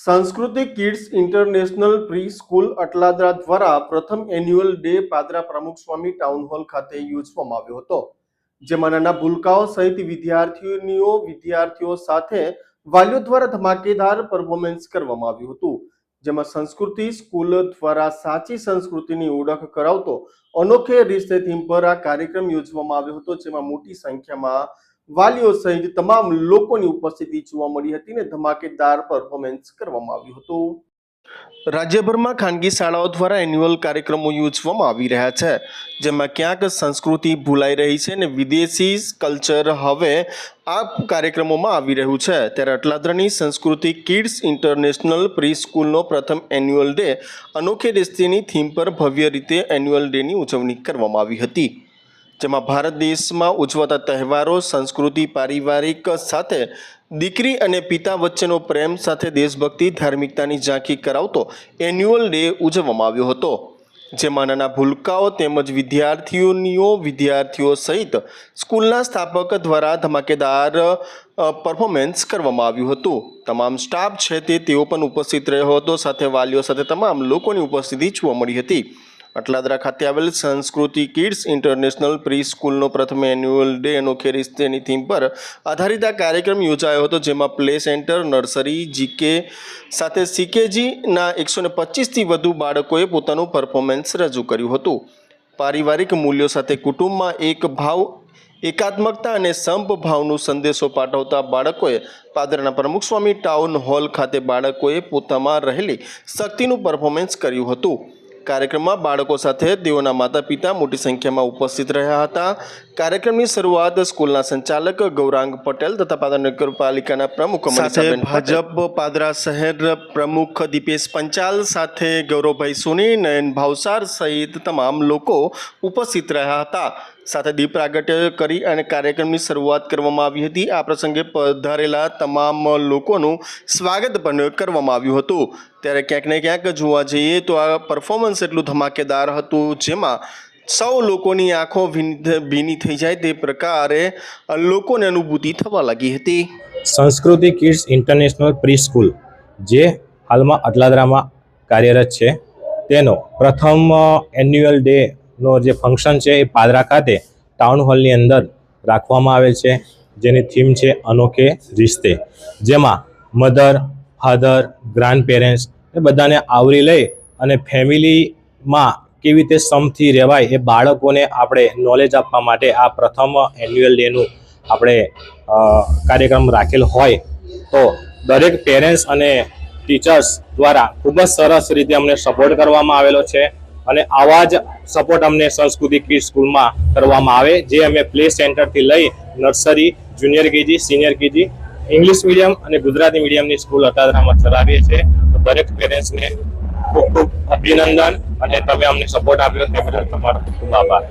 सांस्कृतिक kids international pre school Atladra द्वारा प्रथम एन्युअल डे पादरा प्रमुख स्वामी टाउन हॉल खाते योजવામાં આવ્યો હતો। જેમાં નાના ભૂલકાઓ સહિત વિદ્યાર્થીઓ સાથે વાલીઓ દ્વારા ધમાકેદાર પરફોર્મન્સ કરવામાં આવ્યું હતું। જેમાં સંસ્કૃતિ સ્કૂલ દ્વારા સાચી સંસ્કૃતિની ઓળખ કરાવતો અનોખે रिश्ते थीम पर આ કાર્યક્રમ યોજવામાં આવ્યો હતો। જેમાં મોટી સંખ્યામાં વાલીઓ સહિત તમામ લોકોની ઉપસ્થિતિ જોવા મળી હતી ને ધમાકેદાર પરફોર્મન્સ કરવામાં આવ્યું હતું। રાજ્યભરમાં ખાનગી શાળાઓ દ્વારા એન્યુઅલ કાર્યક્રમો યોજવામાં આવી રહ્યા છે, જેમાં ક્યાંક સંસ્કૃતિ ભૂલાઈ રહી છે અને વિદેશી કલ્ચર હવે આ કાર્યક્રમોમાં આવી રહ્યું છે। ત્યારે અટલાદરાની સંસ્કૃતિ કિડ્સ ઇન્ટરનેશનલ પ્રી સ્કૂલનો પ્રથમ એન્યુઅલ ડે અનોખે रिश्तेની થીમ પર ભવ્ય રીતે એન્યુઅલ ડેની ઉજવણી કરવામાં આવી હતી। જેમાં ભારત દેશમાં ઉજવાતા તહેવારો, સંસ્કૃતિ, પારિવારિક સાથે દીકરી અને પિતા વચ્ચેનો પ્રેમ સાથે દેશભક્તિ, ધાર્મિકતાની ઝાંખી કરાવતો એન્યુઅલ ડે ઉજવવામાં આવ્યો હતો। જેમાં નાના ભૂલકાઓ તેમજ વિદ્યાર્થીઓ સહિત સ્કૂલના સ્થાપક દ્વારા ધમાકેદાર પરફોર્મન્સ કરવામાં આવ્યું હતું। તમામ સ્ટાફ છે તેઓ પણ ઉપસ્થિત રહ્યો હતો, સાથે વાલીઓ સાથે તમામ લોકોની ઉપસ્થિતિ જોવા મળી હતી। અટલાદરા ખાતે આવેલ સંસ્કૃતિ કિડ્સ ઇન્ટરનેશનલ પ્રી સ્કૂલનો પ્રથમ એન્યુઅલ ડે અનોખે रिश्तेની થીમ પર આધારિત આ કાર્યક્રમ યોજાયો હતો। જેમાં પ્લે સેન્ટર, નર્સરી, જીકે સાથે સીકેજીના 125થી વધુ બાળકોએ પોતાનું પરફોર્મન્સ રજૂ કર્યું હતું। પારિવારિક મૂલ્યો સાથે કુટુંબમાં એક ભાવ, એકાત્મકતા અને સંપ ભાવનો સંદેશો પાઠવતા બાળકોએ પાદરાના પ્રમુખ સ્વામી ટાઉન હોલ ખાતે બાળકોએ પોતામાં રહેલી શક્તિનું પરફોર્મન્સ કર્યું હતું। કાર્યક્રમમાં બાળકો સાથે તેઓના માતા પિતા મોટી સંખ્યામાં ઉપસ્થિત રહ્યા હતા। કાર્યક્રમની શરૂઆત સ્કૂલના સંચાલક ગૌરાંગ પટેલ તથા પાદરા નગરપાલિકાના પ્રમુખ ભાજપ પાદરા શહેર પ્રમુખ દીપેશ પંચાલ સાથે ગૌરવભાઈ સોની, નયન ભાવસાર સહિત તમામ લોકો ઉપસ્થિત રહ્યા હતા। સાથે દીપ પ્રાગટ્ય કરી અને કાર્યક્રમની શરૂઆત કરવામાં આવી હતી। આ પ્રસંગે પધારેલા તમામ લોકોનું સ્વાગત પણ કરવામાં આવ્યું હતું। ત્યારે ક્યાંક ને ક્યાંક જોવા જઈએ તો આ પરફોર્મન્સ એટલું ધમાકેદાર હતું, જેમાં સૌ લોકોની આંખો ભીની થઈ જાય તે પ્રકારે લોકોને અનુભૂતિ થવા લાગી હતી। સંસ્કૃતિ કિડ્સ ઇન્ટરનેશનલ પ્રી સ્કૂલ જે હાલમાં અટલાદરામાં કાર્યરત છે, તેનો પ્રથમ એન્યુઅલ ડે નો જે ફંક્શન છે એ પાદરા ખાતે ટાઉન હોલની અંદર રાખવામાં આવેલ છે, જેની થીમ છે અનોખે रिश्ते। જેમાં મધર, ફાધર, ગ્રાન્ડ પેરેન્ટ્સ એ બધાને આવરી લઈ અને ફેમિલીમાં કેવી રીતે સમથી રહેવાય એ બાળકોને આપણે નોલેજ આપવા માટે આ પ્રથમ એન્યુઅલ ડેનું આપણે કાર્યક્રમ રાખેલ હોય તો દરેક પેરેન્ટ્સ અને ટીચર્સ દ્વારા ખૂબ જ સરસ રીતે અમને સપોર્ટ કરવામાં આવેલો છે અને આવા જ સપોર્ટ અમને સંસ્કૃતિ કિડ્સ સ્કૂલમાં કરવામાં આવે, જે અમે પ્લે સેન્ટરથી લઈ nursery, junior KG, senior KG, English medium અને ગુજરાતી મીડિયમની સ્કૂલ અટલાદરામાં ચલાવીએ છીએ। તો દરેક પેરેન્ટ્સને ખૂબ ખૂબ અભિનંદન અને તમે અમને સપોર્ટ આપ્યો તે બદલ તમારો ખૂબ આભાર।